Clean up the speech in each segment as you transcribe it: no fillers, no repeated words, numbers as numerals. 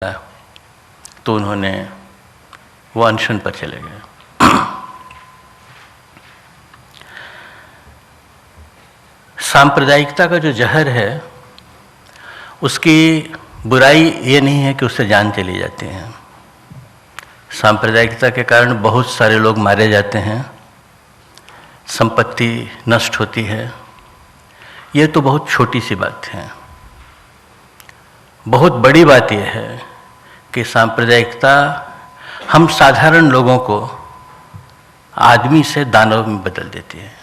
तो उन्होंने वो अनशन पर चले गए। सांप्रदायिकता का जो जहर है उसकी बुराई ये नहीं है कि उससे जान चली जाती है। सांप्रदायिकता के कारण बहुत सारे लोग मारे जाते हैं, संपत्ति नष्ट होती है। ये तो बहुत छोटी सी बात है। बहुत बड़ी बात यह है कि सांप्रदायिकता हम साधारण लोगों को आदमी से दानव में बदल देती है।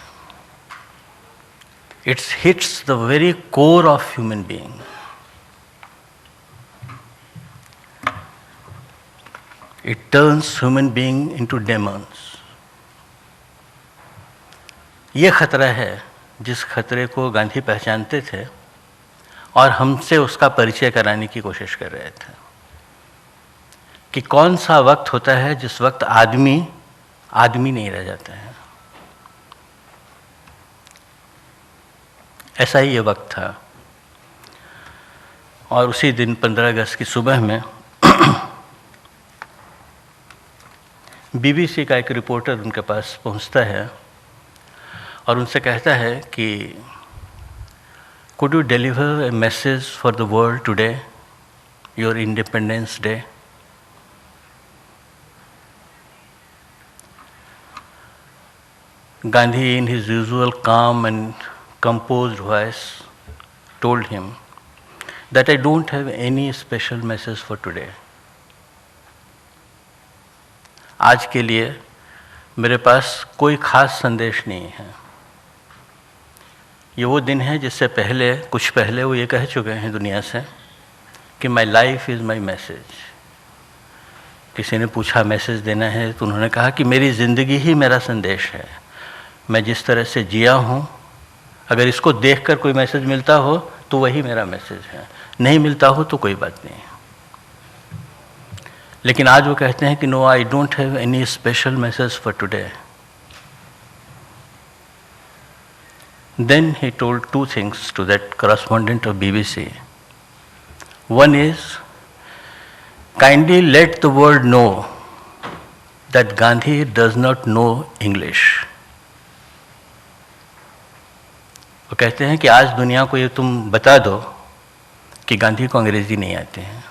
It hits the very core of human being. It turns human being into demons. ये खतरा है जिस खतरे को गांधी पहचानते थे और हमसे उसका परिचय कराने की कोशिश कर रहे थे कि कौन सा वक्त होता है जिस वक्त आदमी आदमी नहीं रह जाता है। ऐसा ही ये वक्त था। और उसी दिन 15 अगस्त की सुबह में बीबीसी का एक रिपोर्टर उनके पास पहुंचता है और उनसे कहता है कि could you deliver a message for the world today, your Independence Day? Gandhi, in his usual calm and composed voice, told him that I don't have any special message for today. आज के लिए मेरे पास कोई खास संदेश नहीं है। ये वो दिन है जिससे पहले कुछ पहले वो ये कह चुके हैं दुनिया से कि my life is my message. किसी ने पूछा मैसेज देना है तो उन्होंने कहा कि मेरी ज़िंदगी ही मेरा संदेश है। मैं जिस तरह से जिया हूँ, अगर इसको देखकर कोई मैसेज मिलता हो तो वही मेरा मैसेज है, नहीं मिलता हो तो कोई बात नहीं। लेकिन आज वो कहते हैं कि no, I don't have any special message for today. Then he told two things to that correspondent of BBC. One is, kindly let the world know that Gandhi does not know English. वो कहते हैं कि आज दुनिया को ये तुम बता दो कि गांधी को अंग्रेजी नहीं आती है।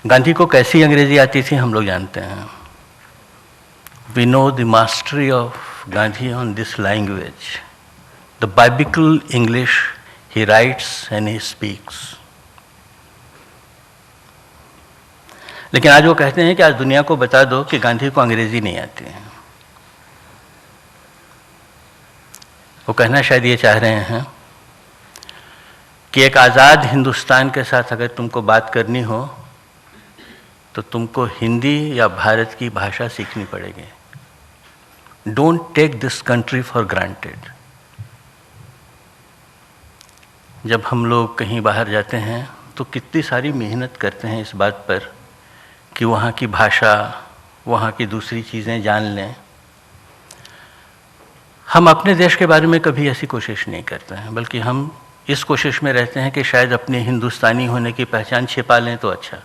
गांधी को कैसी अंग्रेजी आती थी हम लोग जानते हैं। We know the mastery of Gandhi on this language, the biblical English he writes and he speaks. लेकिन आज वो कहते हैं कि आज दुनिया को बता दो कि गांधी को अंग्रेजी नहीं आती है। वो कहना शायद ये चाह रहे हैं कि एक आज़ाद हिंदुस्तान के साथ अगर तुमको बात करनी हो तो तुमको हिंदी या भारत की भाषा सीखनी पड़ेगी। Don't take this country for granted. जब हम लोग कहीं बाहर जाते हैं तो कितनी सारी मेहनत करते हैं इस बात पर कि वहाँ की भाषा, वहाँ की दूसरी चीज़ें जान लें। हम अपने देश के बारे में कभी ऐसी कोशिश नहीं करते हैं, बल्कि हम इस कोशिश में रहते हैं कि शायद अपने हिंदुस्तानी होने की पहचान छिपा लें तो अच्छा।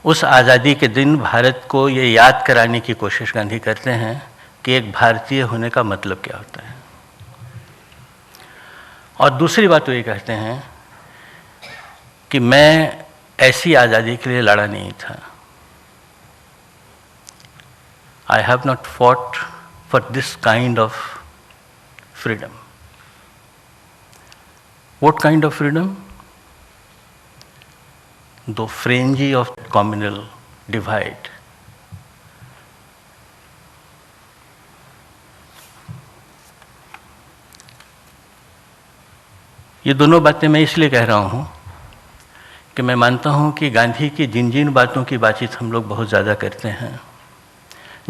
उस आज़ादी के दिन भारत को ये याद कराने की कोशिश गांधी करते हैं कि एक भारतीय होने का मतलब क्या होता है। और दूसरी बात वो ये कहते हैं कि मैं ऐसी आज़ादी के लिए लड़ा नहीं था। I have not fought for this kind of freedom. What kind of freedom? The frenzy of communal divide. ये दोनों बातें मैं इसलिए कह रहा हूँ कि मैं मानता हूँ कि गांधी की जिन जिन बातों की बातचीत हम लोग बहुत ज़्यादा करते हैं,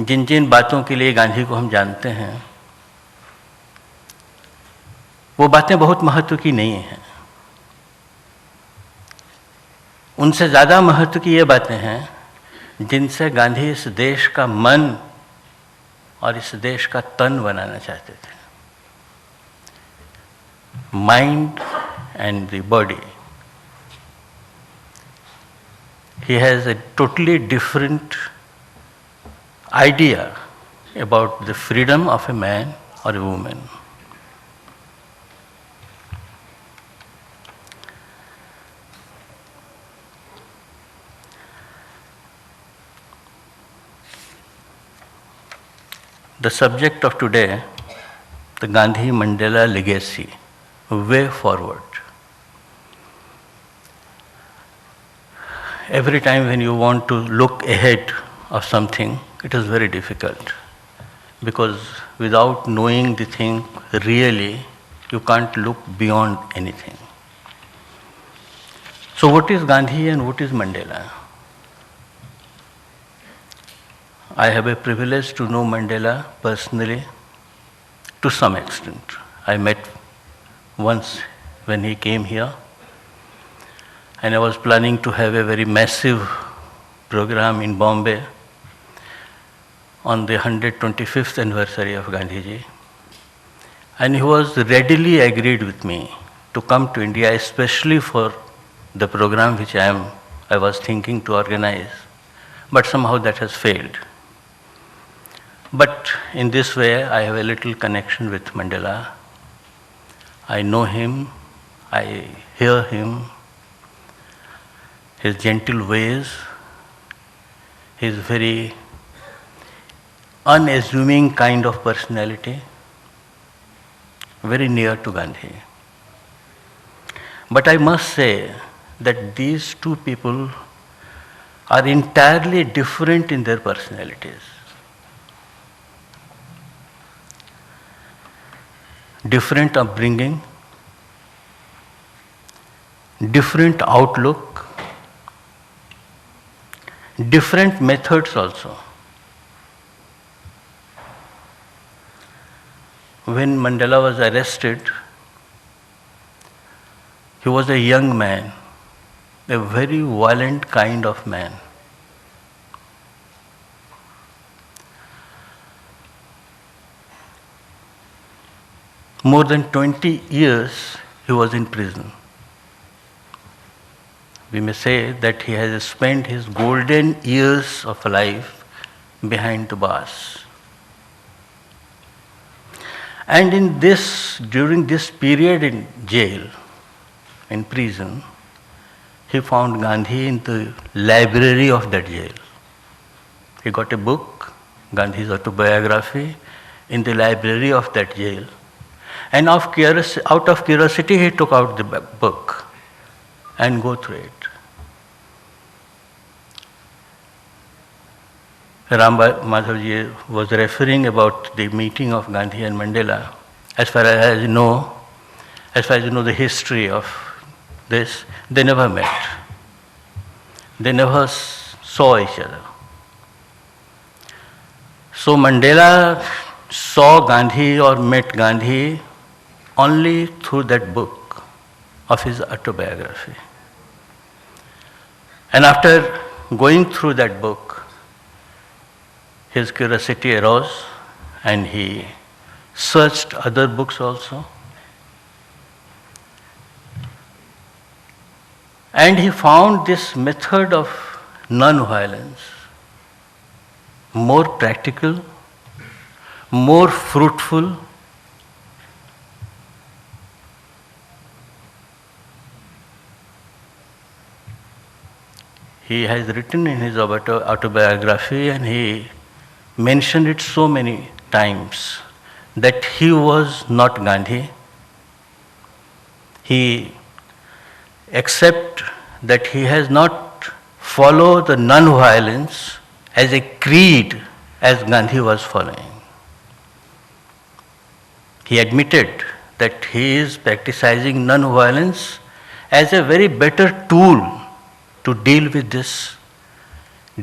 जिन जिन बातों के लिए गांधी को हम जानते हैं, वो बातें बहुत महत्व की नहीं हैं। उनसे ज़्यादा महत्व की ये बातें हैं जिनसे गांधी इस देश का मन और इस देश का तन बनाना चाहते थे। mind and the body. He has a totally different idea about the freedom of a man or a woman. The subject of today, the Gandhi-Mandela legacy, way forward. Every time when you want to look ahead of something, it is very difficult, because without knowing the thing really, you can't look beyond anything. So what is Gandhi and what is Mandela? I have a privilege to know Mandela personally to some extent. I met once when he came here, and I was planning to have a very massive program in Bombay on the 125th anniversary of Gandhiji. And he was readily agreed with me to come to India, especially for the program which I was thinking to organize. But somehow that has failed. But in this way, I have a little connection with Mandela. I know him, I hear him, his gentle ways, his very unassuming kind of personality, very near to Gandhi. But I must say that these two people are entirely different in their personalities. Different upbringing, different outlook, different methods also. When Mandela was arrested, he was a young man, a very violent kind of man. More than 20 years he was in prison. We may say that he has spent his golden years of life behind the bars. And during this period in jail, in prison, he found Gandhi in the library of that jail. He got a book, Gandhi's autobiography, in the library of that jail. And out of curiosity, he took out the book and go through it. Ram Madhavji was referring about the meeting of Gandhi and Mandela. As far as you know the history of this, they never met. They never saw each other. So Mandela saw Gandhi or met Gandhi only through that book of his autobiography. And after going through that book, his curiosity arose and he searched other books also. And he found this method of non-violence more practical, more fruitful, he has written in his autobiography, and he mentioned it so many times, that he was not Gandhi. He accepts that he has not followed the non-violence as a creed as Gandhi was following. He admitted that he is practicing non-violence as a very better tool to deal with this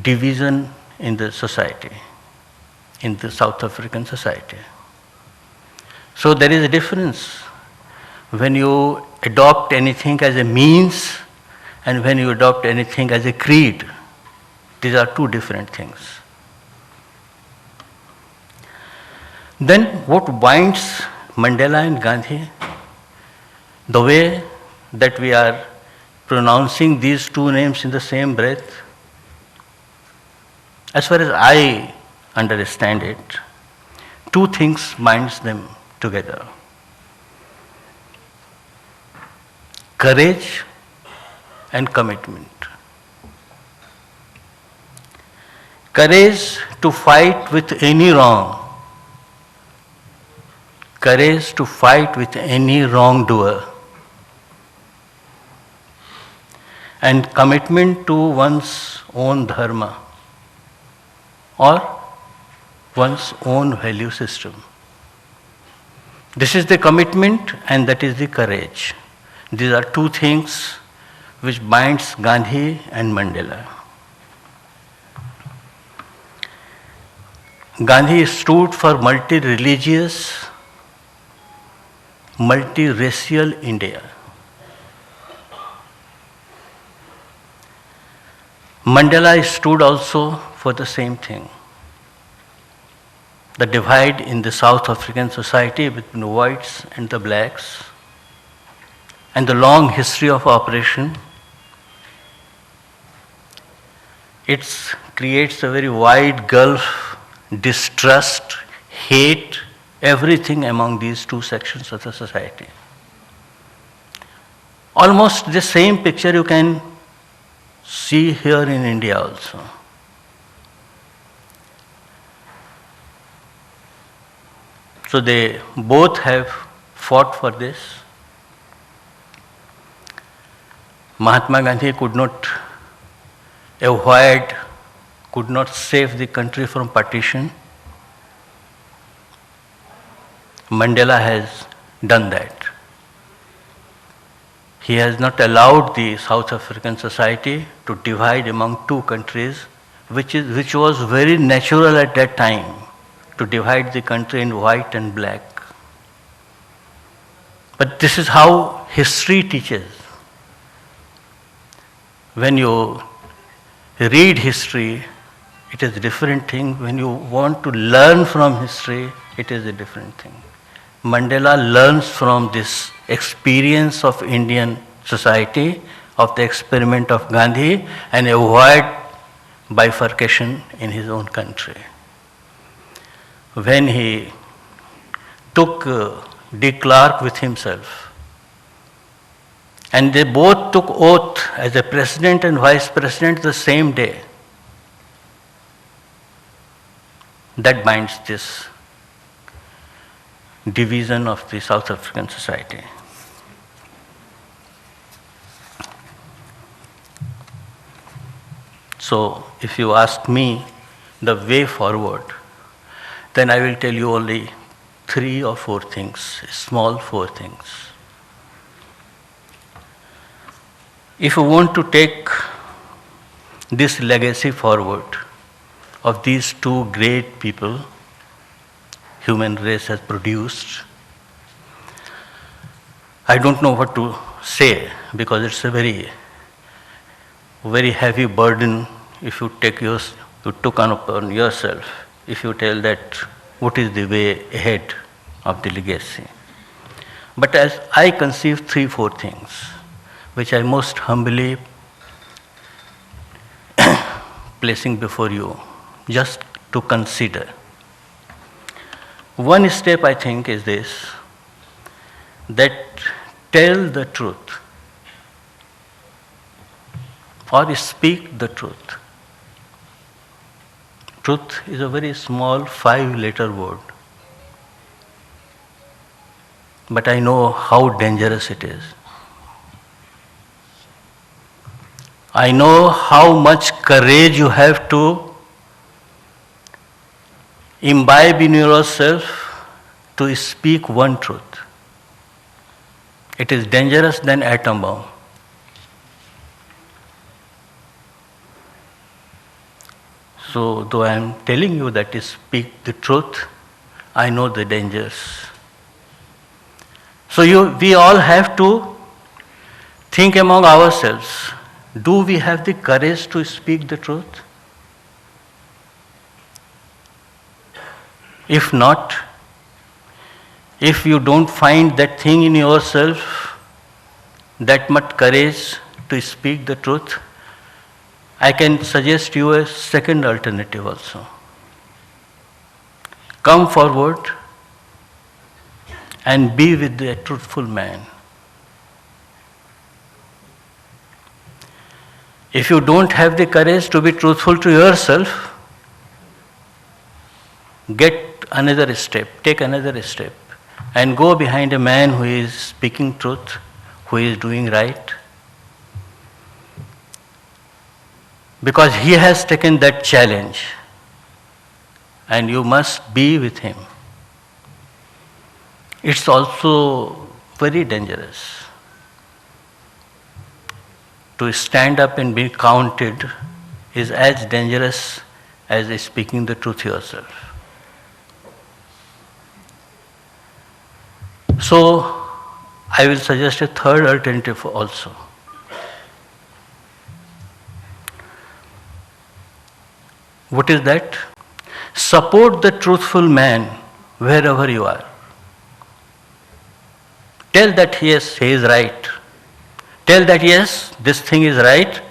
division in the society, in the South African society. So there is a difference when you adopt anything as a means and when you adopt anything as a creed. These are two different things. Then what binds Mandela and Gandhi? The way that we are pronouncing these two names in the same breath, as far as I understand it, two things binds them together. Courage and commitment. Courage to fight with any wrong. Courage to fight with any wrongdoer. And commitment to one's own dharma or one's own value system. This is the commitment and that is the courage. These are two things which binds Gandhi and Mandela. Gandhi stood for multi-religious, multi-racial India. Mandela stood also for the same thing. The divide in the South African society between the whites and the blacks, and the long history of oppression. It creates a very wide gulf, distrust, hate, everything among these two sections of the society. Almost the same picture you can see here in India also. So they both have fought for this. Mahatma Gandhi could not avoid, could not save the country from partition. Mandela has done that. He has not allowed the South African society to divide among two countries, which was very natural at that time, to divide the country in white and black. But this is how history teaches. When you read history, it is a different thing. When you want to learn from history, it is a different thing. Mandela learns from this experience of Indian society, of the experiment of Gandhi, and avoid bifurcation in his own country. When he took de Klerk with himself, and they both took oath as a president and vice president the same day, that binds this division of the South African society. So, if you ask me the way forward, then I will tell you only 3 or 4 things, small 4 things. If you want to take this legacy forward of these two great people human race has produced, I don't know what to say because it's a very, very heavy burden if you took upon yourself, if you tell that what is the way ahead of the legacy. But as I conceive 3, 4 things, which I most humbly placing before you, just to consider. One step I think is this, that tell the truth or speak the truth. Truth is a very small 5-letter word, but I know how dangerous it is. I know how much courage you have to imbibe in yourself to speak one truth. It is dangerous than atom bomb. So, though I am telling you that to speak the truth, I know the dangers. So we all have to think among ourselves, do we have the courage to speak the truth? If not, if you don't find that thing in yourself that much courage to speak the truth, I can suggest you a second alternative also. Come forward and be with a truthful man. If you don't have the courage to be truthful to yourself, get another step, take another step, and go behind a man who is speaking truth, who is doing right. Because he has taken that challenge, and you must be with him. It's also very dangerous to stand up and be counted is as dangerous as speaking the truth yourself. So, I will suggest a third alternative also. What is that? Support the truthful man wherever you are. Tell that yes, he is right. Tell that yes, this thing is right,